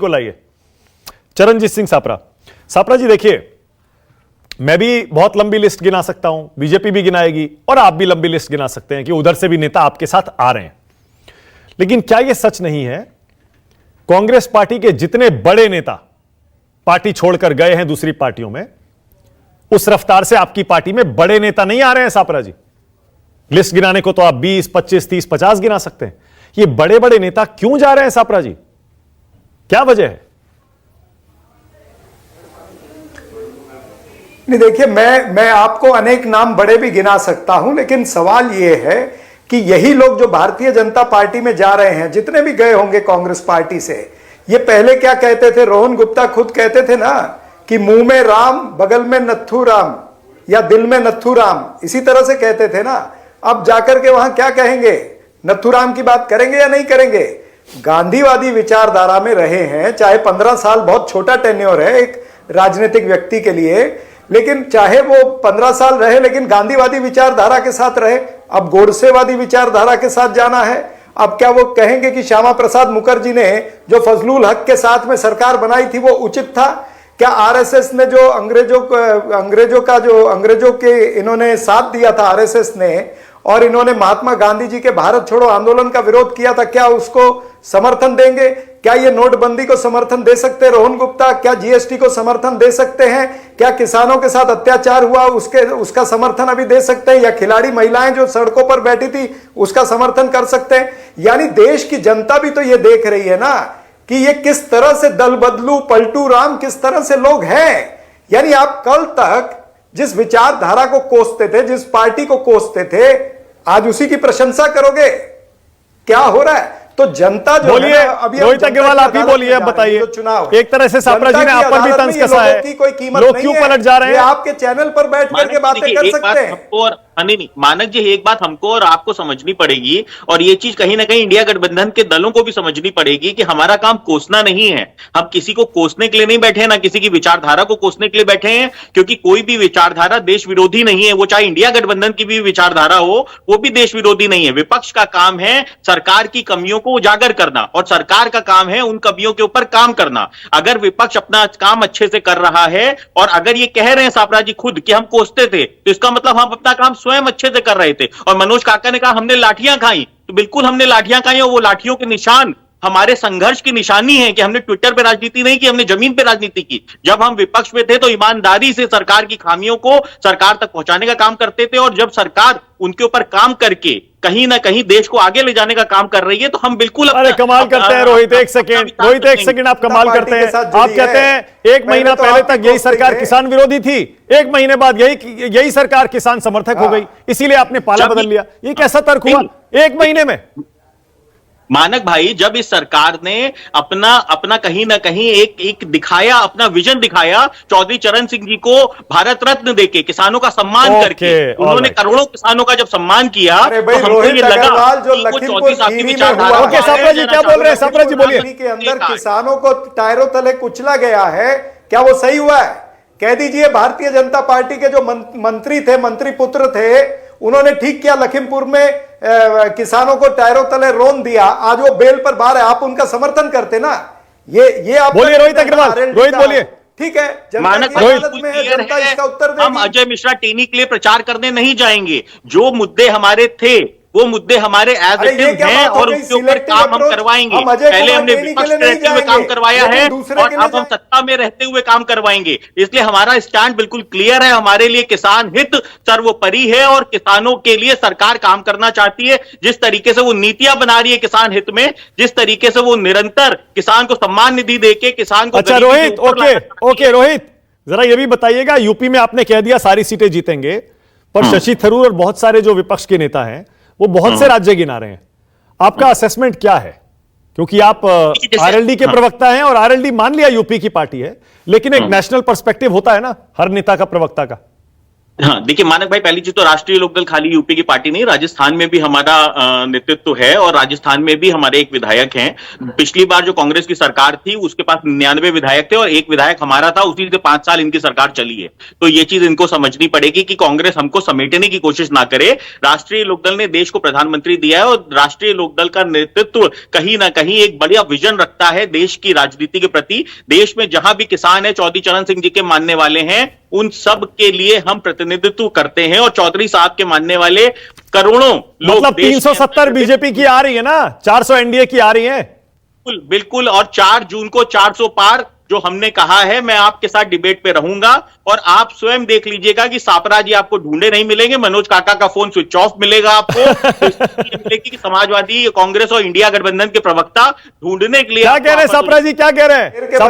को लाइए चरणजीत सिंह सापरा। सापरा जी देखिए, मैं भी बहुत लंबी लिस्ट गिना सकता हूं, बीजेपी भी गिनाएगी और आप भी लंबी लिस्ट गिना सकते हैं कि उधर से भी नेता आपके साथ आ रहे हैं। लेकिन क्या यह सच नहीं है कांग्रेस पार्टी के जितने बड़े नेता पार्टी छोड़कर गए हैं दूसरी पार्टियों में, उस रफ्तार से आपकी पार्टी में बड़े नेता नहीं आ रहे हैं सापरा जी? लिस्ट गिनाने को तो आप 20, 25, 30, 50 गिना सकते हैं। ये बड़े बड़े नेता क्यों जा रहे हैं सापरा जी? क्या वजह है? नहीं देखिए, मैं आपको अनेक नाम बड़े भी गिना सकता हूं, लेकिन सवाल यह है कि यही लोग जो भारतीय जनता पार्टी में जा रहे हैं, जितने भी गए होंगे कांग्रेस पार्टी से, ये पहले क्या कहते थे? रोहन गुप्ता खुद कहते थे ना कि मुंह में राम बगल में नत्थू राम या दिल में नत्थू राम, इसी तरह से कहते थे ना। अब जाकर के वहां क्या कहेंगे? नत्थू राम की बात करेंगे या नहीं करेंगे? गांधीवादी विचारधारा में रहे हैं, चाहे 15 साल बहुत छोटा टेन्योर है एक राजनीतिक व्यक्ति के लिए, लेकिन चाहे वो 15 साल रहे, लेकिन गांधीवादी विचारधारा के साथ रहे। अब गोडसेवादी विचारधारा के साथ जाना है। अब क्या वो कहेंगे कि श्यामा प्रसाद मुखर्जी ने जो फजलुल हक के साथ में सरकार बनाई थी वो उचित था? क्या आरएसएस ने जो अंग्रेजों के इन्होंने साथ दिया था आरएसएस ने, और इन्होंने महात्मा गांधी जी के भारत छोड़ो आंदोलन का विरोध किया था, क्या उसको समर्थन देंगे? क्या ये नोटबंदी को समर्थन दे सकते हैं रोहन गुप्ता? क्या जीएसटी को समर्थन दे सकते हैं? क्या किसानों के साथ अत्याचार हुआ उसका समर्थन अभी दे सकते हैं? या खिलाड़ी महिलाएं जो सड़कों पर बैठी थी उसका समर्थन कर सकते हैं? यानी देश की जनता भी तो ये देख रही है ना कि ये किस तरह से दल बदलू पलटू राम किस तरह से लोग हैं। यानी आप कल तक जिस विचारधारा को कोसते थे, जिस पार्टी को कोसते थे, आज उसी की प्रशंसा करोगे? क्या हो रहा है? तो जनता जो बोलिए, रोहित अग्रवाल आप ही बोलिए, अब बताइए। एक तरह से सापरा जी ने आप पर भी तंज कसा है, लोग क्यों पलट जा रहे हैं? आपके चैनल पर बैठ करके बातें कर सकते हैं। नहीं, मानक जी एक बात हमको और आपको समझनी पड़ेगी, और ये चीज कहीं ना कहीं इंडिया गठबंधन के दलों को भी समझनी पड़ेगी कि हमारा काम कोसना नहीं है। हम किसी को कोसने के लिए नहीं बैठे हैं, ना किसी की विचारधारा को कोसने के लिए बैठे हैं, क्योंकि कोई भी विचारधारा देश विरोधी नहीं है। वो चाहे इंडिया गठबंधन की भी विचारधारा हो, वो भी देश विरोधी नहीं है। विपक्ष का काम है सरकार की कमियों को उजागर करना, और सरकार का काम है उन कमियों के ऊपर काम करना। अगर विपक्ष अपना काम अच्छे से कर रहा है, और अगर ये कह रहे हैं सापरा जी खुद कि हम कोसते थे, तो इसका मतलब हम अपना काम स्वयं अच्छे से कर रहे थे। और मनोज काका ने कहा हमने लाठियां खाई, तो बिल्कुल हमने लाठियां खाई, और वो लाठियों के निशान हमारे संघर्ष की निशानी है कि हमने ट्विटर पे राजनीति नहीं की, हमने जमीन पे राजनीति की। जब हम विपक्ष में थे तो ईमानदारी से सरकार की खामियों को सरकार तक पहुंचाने का काम करते थे, और जब सरकार उनके ऊपर काम करके कहीं ना कहीं देश को आगे ले जाने का काम कर रही है, तो हम बिल्कुल अरे कमाल करते हैं रोहित, एक सेकंड आप कमाल करते हैं। आप कहते हैं 1 महीना पहले तक यही सरकार किसान विरोधी थी, 1 महीने बाद यही सरकार किसान समर्थक हो गई, इसीलिए आपने पाला बदल लिया। ये कैसा तर्क हुआ 1 महीने में? मानक भाई, जब इस सरकार ने अपना कहीं ना कहीं एक दिखाया, अपना विजन दिखाया, चौधरी चरण सिंह जी को भारत रत्न देके, किसानों का सम्मान करके, उन्होंने करोड़ों किसानों का जब सम्मान किया, तो हमको ये लगा जो लखीमपुर खीरी में हुआ, सापरा जी क्या बोल रहे हैं? सापरा जी बोलिए। के अंदर किसानों को टायरों तले कुचला गया है, क्या वो सही हुआ है? कह दीजिए भारतीय जनता पार्टी के जो मंत्री थे, मंत्री पुत्र थे, उन्होंने ठीक किया। लखीमपुर में किसानों को टायरों तले रोन दिया, आज वो बेल पर बाहर है, आप उनका समर्थन करते ना। ये आप बोलिए रोहित अग्रवाल, रोहित बोलिए। ठीक है, जनता इसका उत्तर देगी। हम अजय मिश्रा टीनी के लिए प्रचार करने नहीं जाएंगे। जो मुद्दे हमारे थे वो मुद्दे हमारे एज इट इज हैं, और उसके ऊपर काम हम करवाएंगे। पहले हमने विपक्ष रहते हुए काम करवाया है, और अब हम सत्ता में रहते हुए काम करवाएंगे। इसलिए हमारा स्टैंड बिल्कुल क्लियर है। हमारे लिए किसान हित सर्वोपरि है, और किसानों के लिए सरकार काम करना चाहती है। जिस तरीके से वो नीतियां बना रही है किसान हित में, जिस तरीके से वो निरंतर किसान को सम्मान निधि देके किसान को। अच्छा रोहित, ओके रोहित, जरा ये भी बताइएगा, यूपी में आपने कह दिया सारी सीटें जीतेंगे, पर शशि थरूर और बहुत सारे जो विपक्ष के नेता हैं वो बहुत से राज्य गिना रहे हैं। आपका असेसमेंट क्या है? क्योंकि आप आरएलडी के प्रवक्ता हैं, और आरएलडी मान लिया यूपी की पार्टी है, लेकिन एक नेशनल पर्सपेक्टिव होता है ना हर नेता का, प्रवक्ता का। हाँ, देखिए मानक भाई, पहली चीज तो राष्ट्रीय लोकदल खाली यूपी की पार्टी नहीं, राजस्थान में भी हमारा नेतृत्व है और राजस्थान में भी हमारे एक विधायक हैं। पिछली बार जो कांग्रेस की सरकार थी उसके पास 99 विधायक थे और एक विधायक हमारा था, उसी से 5 साल इनकी सरकार चली है। तो ये चीज इनको समझनी पड़ेगी कि कांग्रेस हमको समेटने की कोशिश ना करे। राष्ट्रीय लोकदल ने देश को प्रधानमंत्री दिया है और राष्ट्रीय लोकदल का नेतृत्व कहीं ना कहीं एक बढ़िया विजन रखता है देश की राजनीति के प्रति। देश में जहां भी किसान है, चौधरी चरण सिंह जी के मानने वाले हैं, उन सब के लिए हम प्रतिनिधित्व करते हैं और चौधरी साहब के मानने वाले करोड़ों लोग, मतलब 370 बीजेपी की आ रही है ना, 400 एनडीए की आ रही है। बिल्कुल बिल्कुल। और 4 जून को 400 पार जो हमने कहा है, मैं आपके साथ डिबेट पे रहूंगा और आप स्वयं देख लीजिएगा कि सापरा जी आपको ढूंढे नहीं मिलेंगे, मनोज काका का फोन स्विच ऑफ मिलेगा आपको। तो मिलेगी कि समाजवादी कांग्रेस और इंडिया गठबंधन के प्रवक्ता ढूंढने के लिए क्या कह रहे हैं सापरा जी, क्या कह रहे हैं सापरा